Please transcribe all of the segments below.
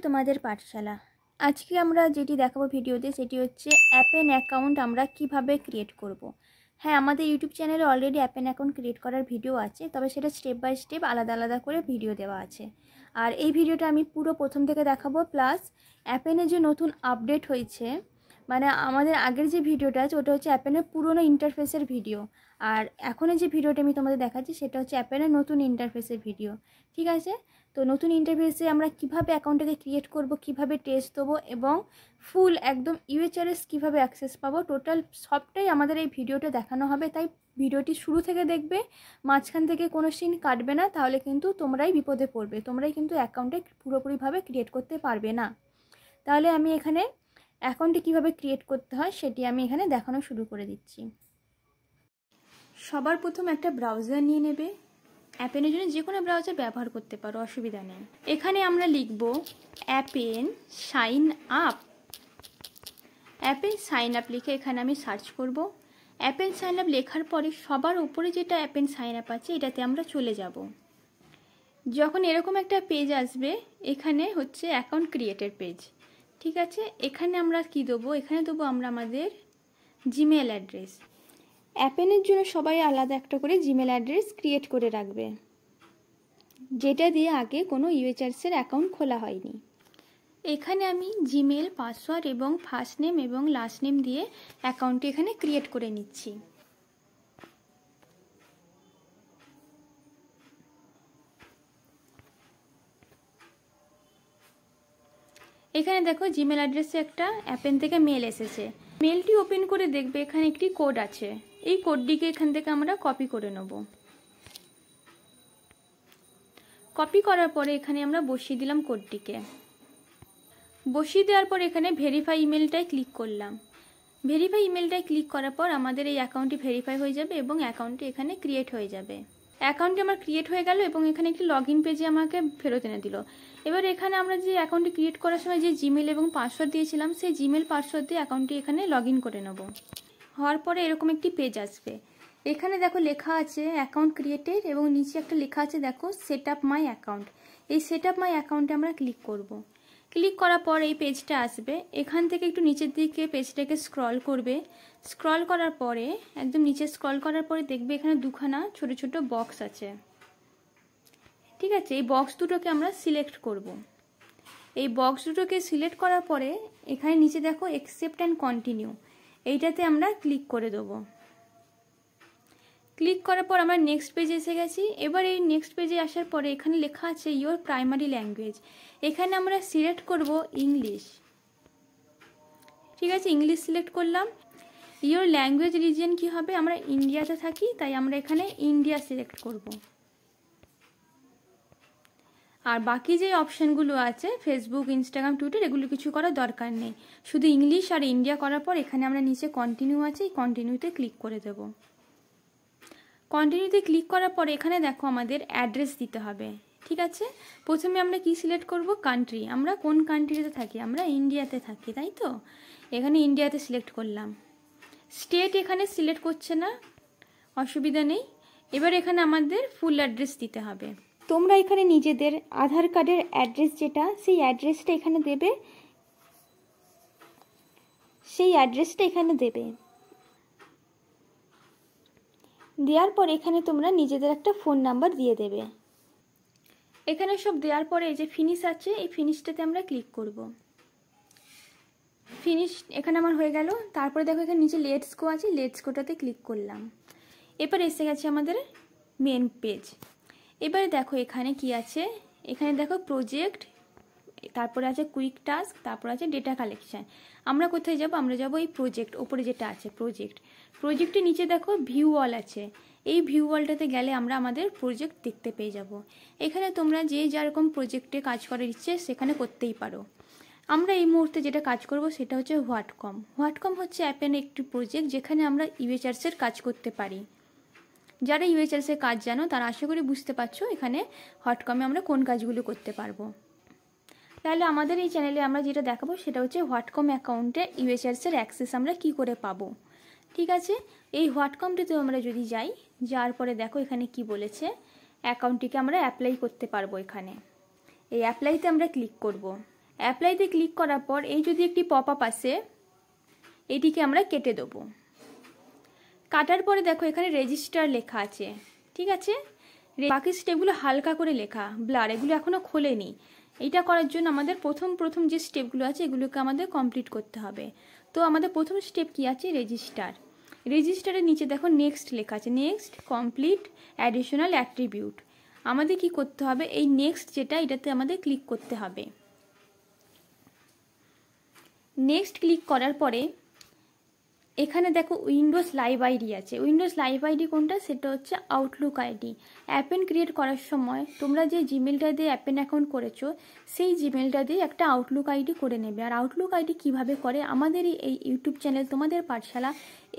তোমাদের পাঠশালা। আজকে আমরা যেটি দেখাবো ভিডিওতে সেটি হচ্ছে অ্যাপেন অ্যাকাউন্ট আমরা কিভাবে ক্রিয়েট করব। হ্যাঁ, আমাদের ইউটিউব চ্যানেলে অলরেডি অ্যাপেন অ্যাকাউন্ট ক্রিয়েট করার ভিডিও আছে, তবে সেটা স্টেপ বাই স্টেপ আলাদা আলাদা করে ভিডিও দেওয়া আছে। আর এই ভিডিওটা আমি পুরো প্রথম থেকে দেখাবো, প্লাস অ্যাপেনের যে নতুন আপডেট হয়েছে, মানে আমাদের আগের যে ভিডিওটা আছে ওটা হচ্ছে অ্যাপেনের পুরনো ইন্টারফেসের ভিডিও, আর এখনের যে ভিডিওটা আমি তোমাদের দেখাচ্ছি সেটা হচ্ছে অ্যাপেনের নতুন ইন্টারফেসের ভিডিও। ঠিক আছে, তো নতুন ইন্টারফেসে আমরা কিভাবে অ্যাকাউন্টটাকে ক্রিয়েট করব, কিভাবে টেস্ট দেবো এবং ফুল একদম ইউএচআরএস কিভাবে অ্যাক্সেস পাবো, টোটাল সবটাই আমাদের এই ভিডিওতে দেখানো হবে। তাই ভিডিওটি শুরু থেকে দেখবে, মাঝখান থেকে কোনো সিন কাটবে না, তাহলে কিন্তু তোমরাই বিপদে পড়বে, তোমরাই কিন্তু অ্যাকাউন্টে পুরোপুরিভাবে ক্রিয়েট করতে পারবে না। তাহলে আমি এখানে অ্যাকাউন্টে কিভাবে ক্রিয়েট করতে হয় সেটি আমি এখানে দেখানো শুরু করে দিচ্ছি। সবার প্রথম একটা ব্রাউজার নিয়ে নেবে। অ্যাপেনের জন্য যে কোনো ব্রাউজার ব্যবহার করতে পারো, অসুবিধা নেই। এখানে আমরা লিখব অ্যাপেন সাইন আপ। অ্যাপেন সাইন আপ লিখে এখানে আমি সার্চ করব। অ্যাপেন সাইন আপ লেখার পরে সবার উপরে যেটা অ্যাপেন সাইন আপ আছে এটাতে আমরা চলে যাব। যখন এরকম একটা পেজ আসবে, এখানে হচ্ছে অ্যাকাউন্ট ক্রিয়েটের পেজ। ঠিক আছে, এখানে আমরা কি দেবো, এখানে দেবো আমরা আমাদের জিমেল অ্যাড্রেস। অ্যাপেনের জন্য সবাই আলাদা একটা করে জিমেল অ্যাড্রেস ক্রিয়েট করে রাখবে, যেটা দিয়ে আগে কোনো ইউএচআরএসের অ্যাকাউন্ট খোলা হয়নি। এখানে আমি জিমেল, পাসওয়ার্ড এবং ফার্স্ট নেম এবং লাস্ট নেম দিয়ে অ্যাকাউন্টটি এখানে ক্রিয়েট করে নিচ্ছি। এখানে দেখো জিমেল অ্যাড্রেসে একটা অ্যাপেন থেকে মেল এসেছে। মেলটি ওপেন করে দেখবে এখানে একটি কোড আছে। এই কোডটিকে এখান থেকে আমরা কপি করে নেব। কপি করার পরে এখানে আমরা বসিয়ে দিলাম কোডটিকে। বসিয়ে দেওয়ার পর এখানে ভেরিফাই ইমেলটায় ক্লিক করলাম। ভেরিফাই ইমেলটায় ক্লিক করার পর আমাদের এই অ্যাকাউন্টটি ভেরিফাই হয়ে যাবে এবং অ্যাকাউন্টটি এখানে ক্রিয়েট হয়ে যাবে। অ্যাকাউন্টটি আমার ক্রিয়েট হয়ে গেল এবং এখানে একটি লগ ইন পেজে আমাকে ফেরত এনে দিল। এবার এখানে আমরা যে অ্যাকাউন্টটি ক্রিয়েট করার সময় যে জিমেল এবং পাসওয়ার্ড দিয়েছিলাম, সেই জিমেল পাসওয়ার্ড দিয়ে অ্যাকাউন্টটি এখানে লগ ইন করে নেব। হওয়ার পরে এরকম একটি পেজ আসবে। এখানে দেখো লেখা আছে অ্যাকাউন্ট ক্রিয়েটেড এবং নিচে একটা লেখা আছে দেখো সেট আপ মাই অ্যাকাউন্ট। এই সেট আপ মাই অ্যাকাউন্টে আমরা ক্লিক করব। ক্লিক করার পর এই পেজটা আসবে। এখান থেকে একটু নিচের দিকে পেজটাকে স্ক্রল করবে। স্ক্রল করার পরে একদম নিচে স্ক্রল করার পরে দেখবে এখানে দুখানা ছোট ছোট বক্স আছে। ঠিক আছে, এই বক্স দুটোকে আমরা সিলেক্ট করব। এই বক্স দুটোকে সিলেক্ট করার পরে এখানে নিচে দেখো অ্যাকসেপ্ট অ্যান্ড কন্টিনিউ, এইটাতে আমরা ক্লিক করে দেবো। ক্লিক করার পর আমরা নেক্সট পেজে এসে গেছি। এবার এই নেক্সট পেজে আসার পরে এখানে লেখা আছে ইয়োর প্রাইমারি ল্যাঙ্গুয়েজ। এখানে আমরা সিলেক্ট করব ইংলিশ। ঠিক আছে, ইংলিশ সিলেক্ট করলাম। ইয়োর ল্যাঙ্গুয়েজ রিজিয়ন কি হবে, আমরা ইন্ডিয়াতে থাকি তাই আমরা এখানে ইন্ডিয়া সিলেক্ট করব। আর বাকি যে অপশানগুলো আছে ফেসবুক, ইনস্টাগ্রাম, টুইটার, এগুলো কিছু করার দরকার নেই। শুধু ইংলিশ আর ইন্ডিয়া করার পর এখানে আমরা নিচে কন্টিনিউ আছে, এই কন্টিনিউতে ক্লিক করে দেব। কন্টিনিউতে ক্লিক করার পর এখানে দেখো আমাদের অ্যাড্রেস দিতে হবে। ঠিক আছে, প্রথমে আমরা কি সিলেক্ট করব, কান্ট্রি। আমরা কোন কান্ট্রিতে থাকি, আমরা ইন্ডিয়াতে থাকি, তাই তো এখানে ইন্ডিয়াতে সিলেক্ট করলাম। স্টেট এখানে সিলেক্ট করছে না, অসুবিধা নেই। এবার এখানে আমাদের ফুল অ্যাড্রেস দিতে হবে। তোমরা এখানে নিজেদের আধার কার্ডের অ্যাড্রেস যেটা, সেই অ্যাড্রেসটা এখানে দেবে, দেওয়ার পর এখানে তোমরা নিজেদের একটা ফোন নাম্বার দিয়ে দেবে। এখানে সব দেওয়ার পরে এই যে ফিনিশ আছে, এই ফিনিশটাতে আমরা ক্লিক করব। ফিনিশ এখানে আমার হয়ে গেল। তারপরে দেখো এখানে নিচে লেটস গো আছে, লেটস গোটাতে ক্লিক করলাম। এবার এসে গেছে আমাদের মেন পেজ। এবারে দেখো এখানে কি আছে, এখানে দেখো প্রজেক্ট, তারপরে আছে কুইক টাস্ক, তারপর আছে ডেটা কালেকশন। আমরা কোথায় যাব, আমরা যাব এই প্রজেক্ট, ওপরে যেটা আছে প্রজেক্টের নিচে দেখো ভিউ অল আছে। এই ভিউ অলটাতে গেলে আমরা আমাদের প্রজেক্ট দেখতে পেয়ে যাব। এখানে তোমরা যে যেরকম প্রজেক্টে কাজ করার ইচ্ছে সেখানে করতেই পারো। আমরা এই মুহূর্তে যেটা কাজ করব সেটা হচ্ছে হোয়াটকম হচ্ছে অ্যাপেন একটি প্রজেক্ট যেখানে আমরা ইউএচআরএসের কাজ করতে পারি। যারা ইউএচআরএসের কাজ জানো তারা আশা করি বুঝতে পারছো এখানে হোয়াটকমে আমরা কোন কাজগুলো করতে পারবো। তাহলে আমাদের এই চ্যানেলে আমরা যেটা দেখাবো সেটা হচ্ছে হোয়াটকম অ্যাকাউন্টে ইউএচআরএসের অ্যাক্সেস আমরা কি করে পাবো। ঠিক আছে, এই হোয়াটকমটিতে আমরা যদি যাই, যাওয়ার পরে দেখো এখানে কি বলেছে, অ্যাকাউন্টটিকে আমরা অ্যাপ্লাই করতে পারবো। এখানে এই অ্যাপ্লাইতে আমরা ক্লিক করব। অ্যাপ্লাইতে ক্লিক করার পর এই যদি একটি পপ আপ আসে, এটিকে আমরা কেটে দেবো। কাটার পরে দেখো এখানে রেজিস্টার লেখা আছে, ঠিক আছে। বাকি স্টেপগুলো হালকা করে লেখা, ব্লার, এগুলো এখনো খোলেনি। এইটা করার জন্য আমাদের প্রথম যে স্টেপগুলো আছে এগুলোকে আমাদের কমপ্লিট করতে হবে। তো আমাদের প্রথম স্টেপ কি আছে, রেজিস্টার। রেজিস্টারের নিচে দেখো নেক্সট লেখা আছে, নেক্সট কমপ্লিট অ্যাডিশনাল অ্যাট্রিবিউট। আমাদের কি করতে হবে, এই নেক্সট যেটা এটাতে আমাদের ক্লিক করতে হবে। নেক্সট ক্লিক করার পরে এখানে দেখো উইন্ডোজ লাইভ আইডি আছে। উইন্ডোজ লাইভ আইডি কোনটা, সেটা হচ্ছে আউটলুক আইডি। অ্যাপেন ক্রিয়েট করার সময় তোমরা যে জিমেলটা দিয়ে অ্যাপেন অ্যাকাউন্ট করেছো সেই জিমেলটা দিয়ে একটা আউটলুক আইডি করে নেবে। আর আউটলুক আইডি কিভাবে করে, আমাদের এই ইউটিউব চ্যানেল তোমাদের পাঠশালা,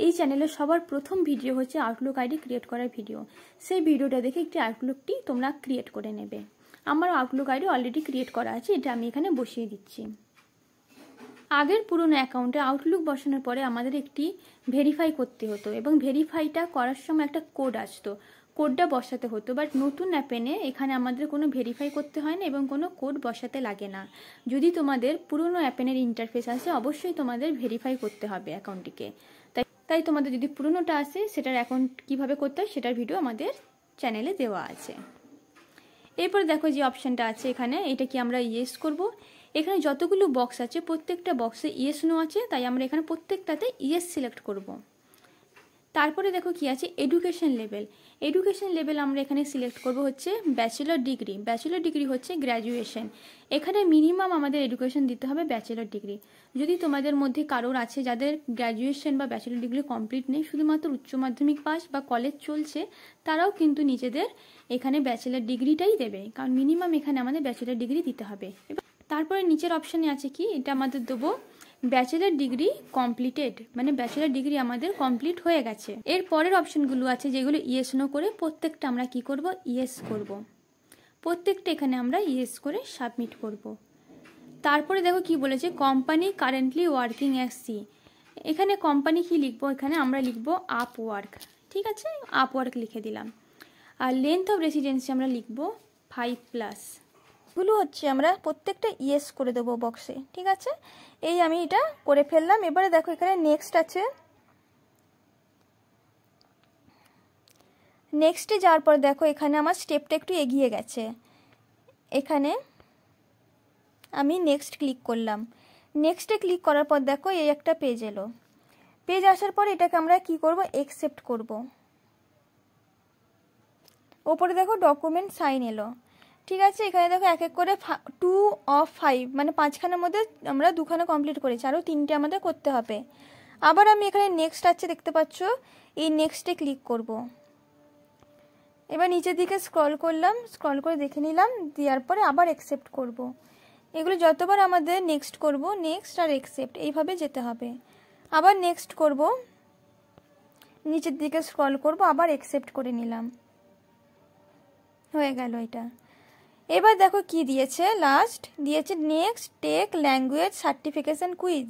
এই চ্যানেলের সবার প্রথম ভিডিও হচ্ছে আউটলুক আইডি ক্রিয়েট করার ভিডিও। সেই ভিডিওটা দেখে একটি আউটলুকটি তোমরা ক্রিয়েট করে নেবে। আমার আউটলুক আইডি অলরেডি ক্রিয়েট করা আছে, এটা আমি এখানে বসিয়ে দিচ্ছি। আগের পুরনো অ্যাকাউন্টে আউটলুক বসানোর পরে আমাদের একটি ভেরিফাই করতে হতো এবং ভেরিফাইটা করার সময় একটা কোড আসতো, কোডটা বসাতে হতো। বাট নতুন অ্যাপেনে এখানে আমাদের কোনো ভেরিফাই করতে হয় না এবং কোনো কোড বসাতে লাগে না। যদি তোমাদের পুরনো অ্যাপেনের ইন্টারফেস আসে অবশ্যই তোমাদের ভেরিফাই করতে হবে অ্যাকাউন্টটিকে। তাই তোমাদের যদি পুরনোটা আসে সেটার অ্যাকাউন্ট কীভাবে করতে হয় সেটার ভিডিও আমাদের চ্যানেলে দেওয়া আছে। এরপর দেখো যে অপশানটা আছে এখানে, এটা কি আমরা ইয়েস করব। এখানে যতগুলো বক্স আছে প্রত্যেকটা বক্সে ইয়েস নো আছে, তাই আমরা এখানে প্রত্যেকটাতে ইয়েস সিলেক্ট করব। তারপরে দেখো কি আছে, এডুকেশন লেভেল। এডুকেশন লেভেল আমরা এখানে সিলেক্ট করব হচ্ছে ব্যাচেলর ডিগ্রি। ব্যাচেলর ডিগ্রি হচ্ছে গ্র্যাজুয়েশন। এখানে মিনিমাম আমাদের এডুকেশন দিতে হবে ব্যাচেলর ডিগ্রি। যদি তোমাদের মধ্যে কারোর আছে যাদের গ্র্যাজুয়েশন বা ব্যাচেলর ডিগ্রি কমপ্লিট নেই, শুধুমাত্র উচ্চ মাধ্যমিক পাস বা কলেজ চলছে, তারাও কিন্তু নিজেদের এখানে ব্যাচেলর ডিগ্রিটাই দেবে, কারণ মিনিমাম এখানে আমাদের ব্যাচেলর ডিগ্রি দিতে হবে। তারপরে নিচের অপশানে আছে কি, এটা আমাদের দেবো ব্যাচেলর ডিগ্রি কমপ্লিটেড, মানে ব্যাচেলর ডিগ্রি আমাদের কমপ্লিট হয়ে গেছে। এর পরের অপশানগুলো আছে যেগুলো ইয়েস নো করে প্রত্যেকটা আমরা কি করব, ইয়েস করব। প্রত্যেকটা এখানে আমরা ইয়েস করে সাবমিট করব। তারপরে দেখো কি বলেছে, company currently working as she. এখানে কোম্পানি কি লিখবো, এখানে আমরা লিখবো আপওয়ার্ক, ঠিক আছে, আপওয়ার্ক লিখে দিলাম। আর লেন্থ অফ রেসিডেন্সি আমরা লিখবো 5+। গুলো হচ্ছে আমরা প্রত্যেকটা ইয়েস করে দেবো বক্সে, ঠিক আছে। এই আমি এটা করে ফেললাম। এবারে দেখো এখানে নেক্সট আছে। নেক্সটে যাওয়ার পর দেখো এখানে আমার স্টেপটা একটু এগিয়ে গেছে। এখানে আমি নেক্সট ক্লিক করলাম। নেক্সটে ক্লিক করার পর দেখো এই একটা পেজ এলো। পেজ আসার পর এটাকে আমরা কি করব, অ্যাকসেপ্ট করব। ওপরে দেখো ডকুমেন্ট সাইন এলো, ঠিক আছে। এখানে দেখো এক এক করে 2 of 5 মানে 5খানার মধ্যে আমরা 2খানা কমপ্লিট করেছি, আরও 3টে আমাদের করতে হবে। আবার আমি এখানে নেক্সট আছে দেখতে পাচ্ছ, এই নেক্সটে ক্লিক করব। এবার নিচের দিকে স্ক্রল করলাম, স্ক্রল করে দেখে নিলাম, দেওয়ার পরে আবার অ্যাকসেপ্ট করব। এগুলো যতবার আমাদের নেক্সট করব, নেক্সট আর অ্যাকসেপ্ট এইভাবে যেতে হবে। আবার নেক্সট করব, নিচের দিকে স্ক্রল করব, আবার অ্যাকসেপ্ট করে নিলাম, হয়ে গেল এটা। এবার দেখো কি দিয়েছে, লাস্ট দিয়েছে next tech language certification quiz.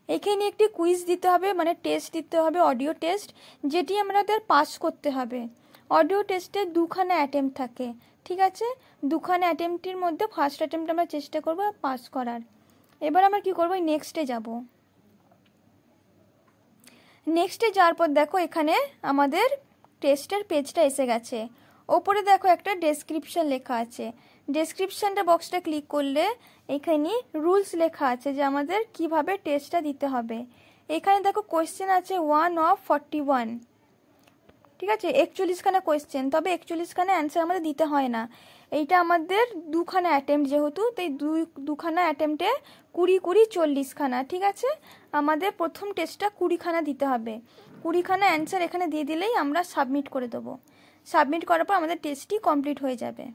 এখানে একটি কুইজ দিতে হবে, মানে টেস্ট দিতে হবে, অডিও টেস্ট, যেটি আমাদের পাস করতে হবে। অডিও টেস্টে 2খানা অ্যাটেম্প্ট থাকে, ঠিক আছে। 2খানা অ্যাটেম্পটের মধ্যে ফার্স্ট অ্যাটেম্প্ট আমরা চেষ্টা করব পাস করার। এবার আমরা কি করব, নেক্সটে যাব। নেক্সটে যাওয়ার পর দেখো এখানে আমাদের টেস্টের পেজটা এসে গেছে। ওপরে দেখো একটা ডেসক্রিপশন লেখা আছে। ডেসক্রিপশনটা বক্সটা ক্লিক করলে এখানে রুলস লেখা আছে যে আমাদের কিভাবে টেস্টটা দিতে হবে। এখানে দেখো কোয়েশ্চেন আছে 1 of 41, ঠিক আছে, 41খানা কোয়েশ্চেন, তবে 41খানা অ্যান্সার আমাদের দিতে হয় না। এইটা আমাদের 2খানা অ্যাটেম্প্ট যেহেতু, তাই 2খানা অ্যাটেম্প্টে 20 40খানা, ঠিক আছে। আমাদের প্রথম টেস্টটা 20খানা দিতে হবে। 20খানা অ্যান্সার এখানে দিয়ে দিলেই আমরা সাবমিট করে দেবো। সাবমিট করার পর আমাদের টেস্টটি কমপ্লিট হয়ে যাবে।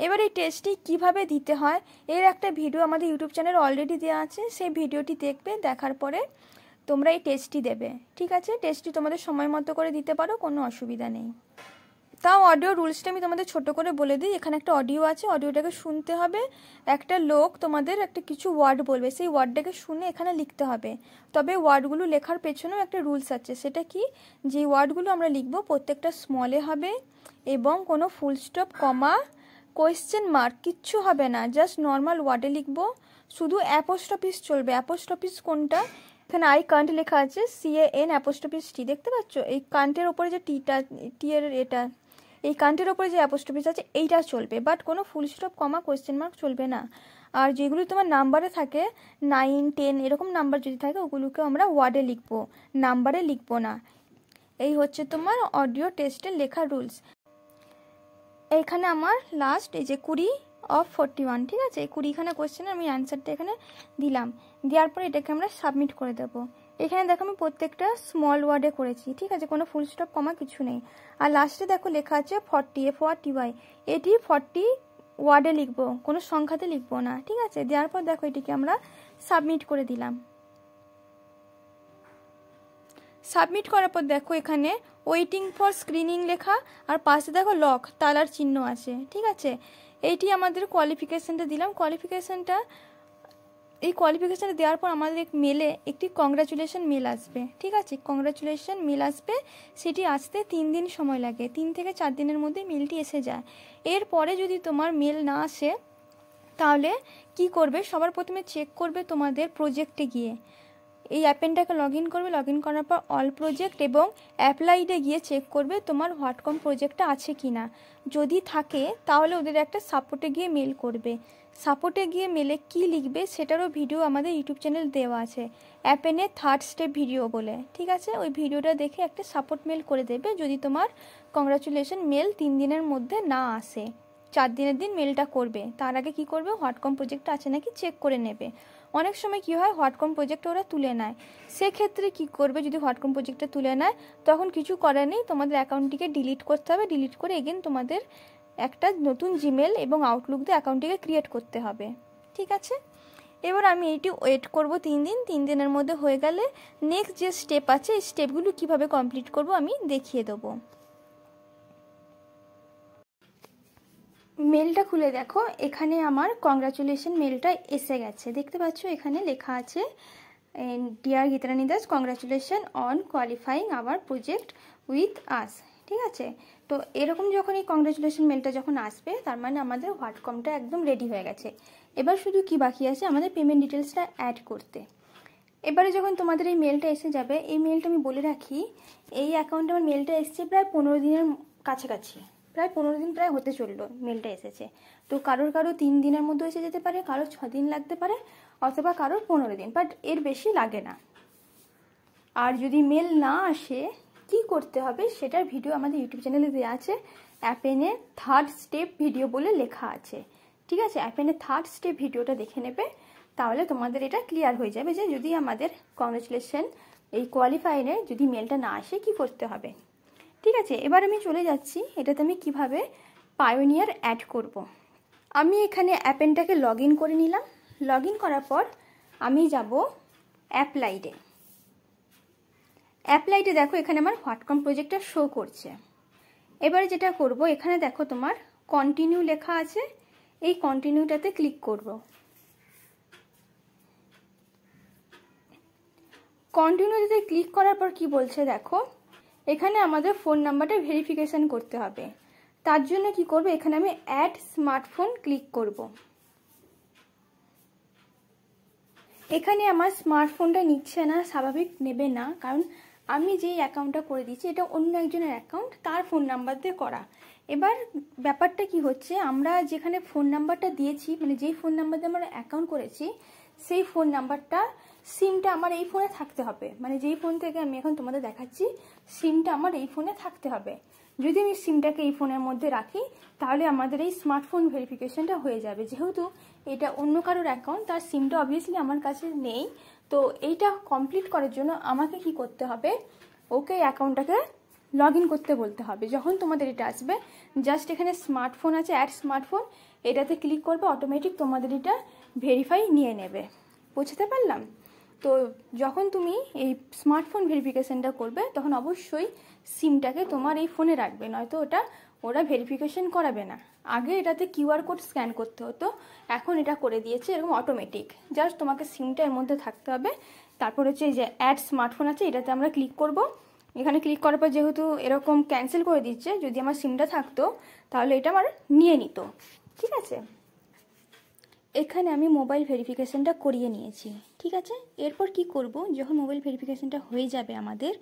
এবার এই টেস্টটি কীভাবে দিতে হয় এর একটা ভিডিও আমাদের ইউটিউব চ্যানেলে অলরেডি দেওয়া আছে, সেই ভিডিওটি দেখবে, দেখার পরে তোমরা এই টেস্টটি দেবে, ঠিক আছে। টেস্টটি তোমাদের সময় মতো করে দিতে পারো, কোনো অসুবিধা নেই। তাও অডিও রুলসটা আমি তোমাদের ছোট করে বলে দিই। এখানে একটা অডিও আছে, অডিওটাকে শুনতে হবে। একটা লোক তোমাদের একটা কিছু ওয়ার্ড বলবে, সেই ওয়ার্ডটাকে শুনে এখানে লিখতে হবে। তবে ওয়ার্ডগুলো লেখার পেছনেও একটা রুলস আছে, সেটা কি, যে ওয়ার্ডগুলো আমরা লিখবো প্রত্যেকটা স্মলে হবে এবং কোনো ফুল স্টপ, কমা, কোয়েশ্চেন মার্ক কিচ্ছু হবে না, জাস্ট নর্মাল ওয়ার্ডে লিখবো। শুধু অ্যাপোস্ট্রফিস চলবে। অ্যাপোস্ট্রফিস কোনটা? এখানে আই কান্ট লেখা আছে, CAN অ্যাপোস্ট্রফিস টি, দেখতে পাচ্ছ? এই কান্টের ওপরে যে টিটা, টি এর এটা, এই কান্টের ওপরে যে অ্যাপোস্ট্রফিস আছে এইটা চলবে, বাট কোনো ফুল স্টপ কমা কোয়েশ্চেন মার্ক চলবে না। আর যেগুলো তোমার নাম্বারে থাকে 9, 10 এরকম নাম্বার যদি থাকে ওগুলোকে আমরা ওয়ার্ডে লিখবো, নাম্বারে লিখবো না। এই হচ্ছে তোমার অডিও টেস্টের লেখা রুলস। এইখানে আমার লাস্ট এই যে 20/41, ঠিক আছে? এই 20খানা কোয়েশ্চেন আমি অ্যান্সারটা এখানে দিলাম, দেওয়ার পরে এটাকে আমরা সাবমিট করে দেবো। এখানে দেখো আমি প্রত্যেকটা স্মল ওয়ার্ডে করেছি, ঠিক আছে? কোনো ফুল স্টপ কমা কিছু নেই। আর লাস্টে দেখো লেখা আছে 40, FORTY, এটি 40 ওয়ার্ডে লিখবো, কোনো সংখ্যাতে লিখবো না, ঠিক আছে? দেওয়ার পর দেখো এটিকে আমরা সাবমিট করে দিলাম। সাবমিট করার পর দেখো এখানে ওয়েটিং ফর স্ক্রিনিং লেখা, আর পাশে দেখো লক, তালার চিহ্ন আছে, ঠিক আছে? এইটি আমাদের কোয়ালিফিকেশানটা দিলাম। এই কোয়ালিফিকেশানটা দেওয়ার পর আমাদের মেলে একটি কংগ্রাচুলেশন মেল আসবে, ঠিক আছে? কংগ্রাচুলেশন মেল আসবে, সেটি আসতে 3 দিন সময় লাগে, 3 থেকে 4 দিনের মধ্যে মেলটি এসে যায়। এরপরে যদি তোমার মেল না আসে তাহলে কি করবে? সবার প্রথমে চেক করবে তোমাদের প্রজেক্টে গিয়ে, এই অ্যাপেনটাকে লগ ইন করবে, লগ ইন করার পর অল প্রজেক্ট এবং অ্যাপ্লাইডে গিয়ে চেক করবে তোমার হোয়াটকম প্রজেক্টটা আছে কি না। যদি থাকে তাহলে ওদের একটা সাপোর্টে গিয়ে মেল করবে। সাপোর্টে গিয়ে মেলে কি লিখবে সেটারও ভিডিও আমাদের ইউটিউব চ্যানেল দেওয়া আছে, অ্যাপেনের 3rd স্টেপ ভিডিও বলে, ঠিক আছে? ওই ভিডিওটা দেখে একটা সাপোর্ট মেল করে দেবে যদি তোমার কংগ্রাচুলেশন মেল 3 দিনের মধ্যে না আসে। 4 দিনের দিন মেলটা করবে, তার আগে কি করবে? হোয়াটকম প্রজেক্টটা আছে নাকি চেক করে নেবে। অনেক সময় কি হয়, হোয়াটকম প্রজেক্ট ওরা তুলে নেয়, সেক্ষেত্রে কি করবে? যদি হোয়াটকম প্রজেক্টটা তুলে নেয় তখন কিছু করার নেই, তোমাদের অ্যাকাউন্টটিকে ডিলিট করতে হবে। ডিলিট করে এগেন তোমাদের একটা নতুন জিমেল এবং আউটলুক দিয়ে অ্যাকাউন্টটিকে ক্রিয়েট করতে হবে, ঠিক আছে? এবার আমি এইটি ওয়েট করব 3 দিন। 3 দিনের মধ্যে হয়ে গেলে নেক্সট যে স্টেপ আছে এই স্টেপগুলো কীভাবে কমপ্লিট করব আমি দেখিয়ে দেবো। মেলটা খুলে দেখো, এখানে আমার কংগ্রাচুলেশন মেলটা এসে গেছে, দেখতে পাচ্ছ? এখানে লেখা আছে dear Gitarani Das, congratulation on qualifying our project with us, ঠিক আছে? তো এরকম যখন এই কংগ্রাচুলেশন মেলটা যখন আসবে তার মানে আমাদের হোয়াটকমটা একদম রেডি হয়ে গেছে। এবার শুধু কি বাকি আছে? আমাদের পেমেন্ট ডিটেলসটা অ্যাড করতে। এবারে যখন তোমাদের এই মেলটা এসে যাবে, এই মেলটা আমি বলে রাখি, এই অ্যাকাউন্টে আমার মেলটা এসছে প্রায় 15 দিনের কাছাকাছি, প্রায় 15 দিন প্রায় হতে চললো মেলটা এসেছে। তো কারোর 3 দিনের মধ্যে এসে যেতে পারে, কারোর 6 দিন লাগতে পারে, অথবা কারোর 15 দিন, বাট এর বেশি লাগে না। আর যদি মেল না আসে কি করতে হবে সেটার ভিডিও আমাদের ইউটিউব চ্যানেলে দেওয়া আছে, অ্যাপেনের 3rd স্টেপ ভিডিও বলে লেখা আছে, ঠিক আছে? অ্যাপেনের 3rd স্টেপ ভিডিওটা দেখে নেবে, তাহলে তোমাদের এটা ক্লিয়ার হয়ে যাবে যে যদি আমাদের কংগ্রাচুলেশন এই কোয়ালিফায়ারে যদি মেলটা না আসে কি করতে হবে, ঠিক আছে? এবার আমি চলে যাচ্ছি এটাতে আমি কিভাবে পায়োনিয়ার অ্যাড করব। আমি এখানে অ্যাপেনটাকে লগ ইন করে নিলাম। লগ ইন করার পর আমি যাব অ্যাপ্লাইডে। অ্যাপ্লাইডে দেখো এখানে আমার হোয়াটকম প্রজেক্টটা শো করছে। এবারে যেটা করব, এখানে দেখো তোমার কন্টিনিউ লেখা আছে, এই কন্টিনিউটাতে ক্লিক করব। কন্টিনিউতে ক্লিক করার পর কি বলছে দেখো, এখানে আমাদের ফোন নাম্বারটা ভেরিফিকেশন করতে হবে। তার জন্য কি করব, এখানে আমি অ্যাড স্মার্টফোন ক্লিক করব। এখানে আমার স্মার্টফোনটা নিচ্ছে না, স্বাভাবিক নেবে না, কারণ আমি যেই অ্যাকাউন্টটা করে দিচ্ছি এটা অন্য একজনের অ্যাকাউন্ট, তার ফোন নাম্বার দিয়ে করা। এবার ব্যাপারটা কি হচ্ছে, আমরা যেখানে ফোন নাম্বারটা দিয়েছি, মানে যেই ফোন নাম্বার দিয়ে আমরা অ্যাকাউন্ট করেছি সেই ফোন নাম্বারটা, সিমটা আমার এই ফোনে থাকতে হবে, মানে যেই ফোন থেকে আমি এখন তোমাদের দেখাচ্ছি সিমটা আমার এই ফোনে থাকতে হবে। যদি আমি সিমটাকে এই ফোনের মধ্যে রাখি তাহলে আমাদের এই স্মার্টফোন ভেরিফিকেশনটা হয়ে যাবে। যেহেতু এটা অন্য কারোর অ্যাকাউন্ট, তার সিমটা অবভিয়াসলি আমার কাছে নেই, তো এইটা কমপ্লিট করার জন্য আমাকে কি করতে হবে, ওকে অ্যাকাউন্টটাকে লগ ইন করতে বলতে হবে। যখন তোমাদের এটা আসবে জাস্ট এখানে স্মার্টফোন আছে, অ্যাড স্মার্টফোন, এটাতে ক্লিক করবে, অটোমেটিক তোমাদের এটা ভেরিফাই নিয়ে নেবে। বুঝতে পারলাম? তো যখন তুমি এই স্মার্টফোন ভেরিফিকেশনটা করবে তখন অবশ্যই সিমটাকে তোমার এই ফোনে রাখবে, নয়তো ওরা ভেরিফিকেশন করাবে না। আগে এটাতে কিউআর কোড স্ক্যান করতে হতো, এখন এটা করে দিয়েছে এরকম অটোমেটিক, জাস্ট তোমাকে সিমটা এর মধ্যে থাকতে হবে। তারপর হচ্ছে এই যে অ্যাড স্মার্টফোন আছে, এটাতে আমরা ক্লিক করব। এখানে ক্লিক করার পর যেহেতু এরকম ক্যান্সেল করে দিচ্ছে, যদি আমার সিমটা থাকতো তাহলে এটা আমার নিয়ে নিত, ঠিক আছে? এখানে আমি মোবাইল ভেরিফিকেশনটা করিয়ে নিয়েছি, ঠিক আছে। এরপর কি করব, যখন মোবাইল ভেরিফিকেশনটা হয়ে যাবে আমাদের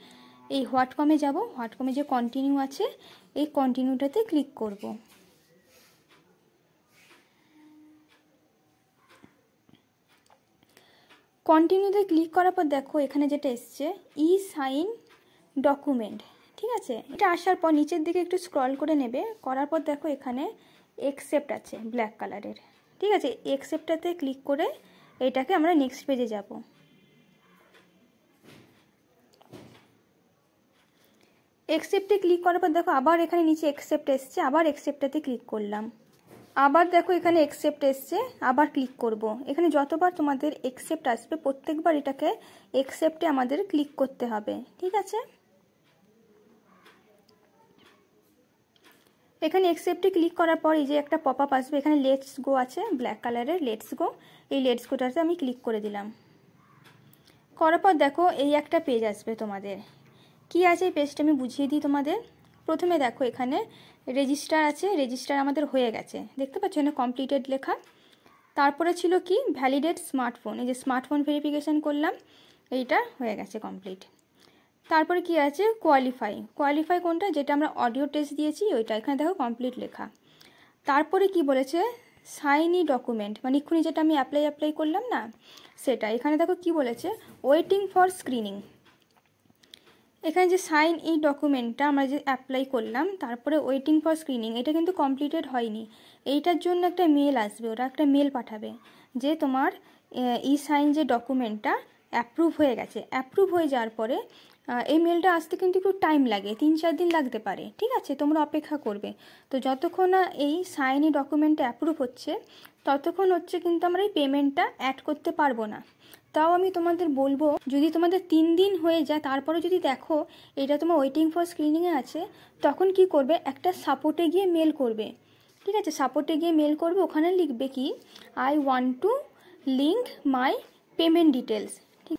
এই হোয়াটকমে যাব, হোয়াটকমে যে কন্টিনিউ আছে এই কন্টিনিউটাতে ক্লিক করব। কন্টিনিউতে ক্লিক করার পর দেখো এখানে যেটা এসছে ই সাইন ডকুমেন্ট, ঠিক আছে। এটা আসার পর নিচের দিকে একটু স্ক্রল করে নেবে, করার পর দেখো এখানে অ্যাকসেপ্ট আছে ব্ল্যাক কালারের, ঠিক আছে। অ্যাকসেপ্টটাতে ক্লিক করে এটাকে আমরা নেক্সট পেজে যাব। অ্যাকসেপ্টে ক্লিক করার পর দেখো আবার এখানে নিচে অ্যাকসেপ্ট এসছে, আবার অ্যাকসেপ্টটাতে ক্লিক করলাম। আবার দেখো এখানে অ্যাকসেপ্ট এসছে, আবার ক্লিক করব। এখানে যতবার তোমাদের অ্যাকসেপ্ট আসবে প্রত্যেকবার এটাকে অ্যাকসেপ্টে আমাদের ক্লিক করতে হবে, ঠিক আছে। এখানে অ্যাকসেপ্টে ক্লিক করার পর এই যে একটা পপ আপ আসবে, এখানে লেটস গো আছে ব্ল্যাক কালারের, লেটস গো, এই লেটস গোটাতে আমি ক্লিক করে দিলাম। করার পর দেখো এই একটা পেজ আসবে তোমাদের। কি আছে এই পেজটা আমি বুঝিয়ে দিই তোমাদের। প্রথমে দেখো এখানে রেজিস্টার আছে, রেজিস্টার আমাদের হয়ে গেছে, দেখতে পাচ্ছ এখানে কমপ্লিটেড লেখা। তারপরে ছিল কি ভ্যালিডেট স্মার্টফোন, এই যে স্মার্টফোন ভেরিফিকেশান করলাম, এইটা হয়ে গেছে কমপ্লিট। তারপরে কি আছে কোয়ালিফাই, কোয়ালিফাই কোনটা, যেটা আমরা অডিও টেস্ট দিয়েছি ওইটা, এখানে দেখো কমপ্লিট লেখা। তারপরে কি বলেছে সাইন ই ডকুমেন্ট, মানে এক্ষুনি যেটা আমি অ্যাপ্লাই করলাম না সেটা, এখানে দেখো কি বলেছে ওয়েটিং ফর স্ক্রিনিং। এখানে যে সাইন ই ডকুমেন্টটা আমরা যে অ্যাপ্লাই করলাম তারপরে ওয়েটিং ফর স্ক্রিনিং, এটা কিন্তু কমপ্লিটেড হয়নি। এইটার জন্য একটা মেল আসবে, ওরা একটা মেল পাঠাবে যে তোমার ই সাইন যে ডকুমেন্টটা অ্যাপ্রুভ হয়ে গেছে। অ্যাপ্রুভ হয়ে যাওয়ার পরে এই মেলটা আসতে কিন্তু একটু টাইম লাগে, 3-4 দিন লাগতে পারে, ঠিক আছে। তোমরা অপেক্ষা করবে। তো যতক্ষণ না এই সাইন ই ডকুমেন্টটা অ্যাপ্রুভ হচ্ছে ততক্ষণ হচ্ছে কিন্তু আমরা এই পেমেন্টটা অ্যাড করতে পারবো না। তাও আমি তোমাদের বলবো যদি তোমাদের 3 দিন হয়ে যায় তারপরে যদি দেখো এটা তোমার ওয়েটিং ফর স্ক্রিনিংয়ে আছে, তখন কি করবে একটা সাপোর্টে গিয়ে মেল করবে, ঠিক আছে। সাপোর্টে গিয়ে মেল করবে, ওখানে লিখবে কি I want to link my payment details, ঠিক।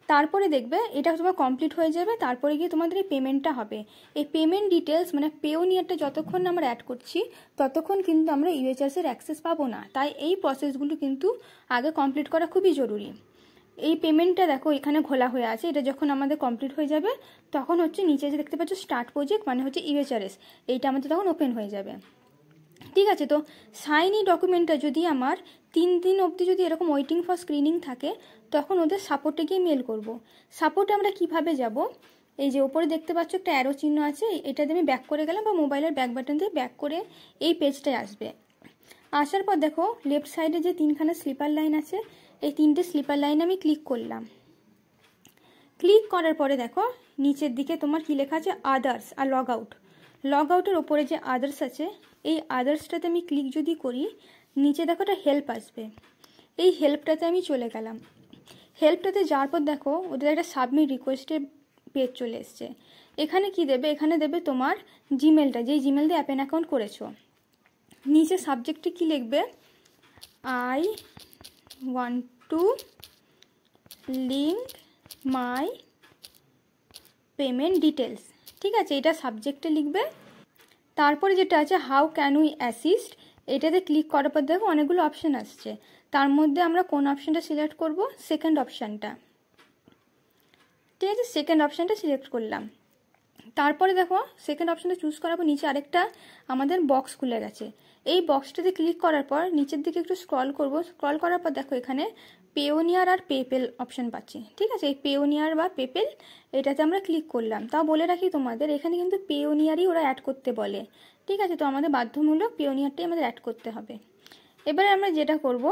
তারপরে দেখবে এটা তোমার কমপ্লিট হয়ে যাবে, তারপরে গিয়ে তোমাদের এই পেমেন্টটা হবে। এই পেমেন্ট ডিটেলস মানে পেওনিয়ারটা যতক্ষণ আমরা অ্যাড করছি ততক্ষণ কিন্তু আমরা ইউএইচআরসির অ্যাক্সেস পাবো না, তাই এই প্রসেসগুলো কিন্তু আগে কমপ্লিট করা খুবই জরুরি। এই পেমেন্টটা দেখো এখানে ঘোলা হয়ে আছে, এটা যখন আমাদের কমপ্লিট হয়ে যাবে তখন হচ্ছে নিচে যে দেখতে পাচ্ছ স্টার্ট প্রজেক্ট মানে হচ্ছে ইউএইচআরএস, এইটা আমাদের তখন ওপেন হয়ে যাবে, ঠিক আছে। তো সাইন ই ডকুমেন্টটা যদি আমার 3 দিন অবধি যদি এরকম ওয়েটিং ফর স্ক্রিনিং থাকে তখন ওদের সাপোর্টে গিয়ে মেল করব। সাপোর্টে আমরা কিভাবে যাব, এই যে ওপরে দেখতে পাচ্ছ একটা অ্যারো চিহ্ন আছে, এটা দিয়ে আমি ব্যাক করে গেলাম বা মোবাইলের ব্যাক বাটন দিয়ে ব্যাক করে এই পেজটায় আসবে। আসার পর দেখো লেফট সাইডে যে 3খানা স্লিপার লাইন আছে এই 3টে স্লিপার লাইন আমি ক্লিক করলাম। ক্লিক করার পরে দেখো নিচের দিকে তোমার কি লেখা আছে আদার্স আর লগ আউট। লগ আউটের ওপরে যে আদার্স আছে এই আদার্সটাতে আমি ক্লিক যদি করি নিচে দেখো একটা হেল্প আসবে, এই হেল্পটাতে আমি চলে গেলাম। হেল্পটাতে যাওয়ার পর দেখো ওদের একটা সাবমিট রিকোয়েস্টের পেজ চলে এসছে। এখানে কি দেবে, এখানে দেবে তোমার জিমেলটা, যেই জিমেল দিয়ে অ্যাপেন অ্যাকাউন্ট করেছো। নিচে সাবজেক্টে কি লিখবে I want to link my payment details, ঠিক আছে। এটা সাবজেক্টে লিখবে। তারপরে যেটা আছে হাউ ক্যান উই অ্যাসিস্ট, এটাতে ক্লিক করার পর দেখো অনেকগুলো অপশান আসছে, তার মধ্যে আমরা কোন অপশানটা সিলেক্ট করব, সেকেন্ড অপশানটা, ঠিক আছে। সেকেন্ড অপশানটা সিলেক্ট করলাম। তারপরে দেখো সেকেন্ড অপশানটা চুজ করার পর নিচে আরেকটা আমাদের বক্স খুলে গেছে। এই বক্সটাতে ক্লিক করার পর নিচের দিকে একটু স্ক্রল করব, স্ক্রল করার পর দেখো এখানে পেওনিয়ার আর পেপেল অপশান পাচ্ছি, ঠিক আছে। এই পেওনিয়ার বা পেপেল এটাতে আমরা ক্লিক করলাম। তাও বলে রাখি তোমাদের এখানে কিন্তু পেওনিয়ারই ওরা অ্যাড করতে বলে, ঠিক আছে। তো আমাদের বাধ্যমূলক পেওনিয়ারটাই আমাদের অ্যাড করতে হবে। এবারে আমরা যেটা করব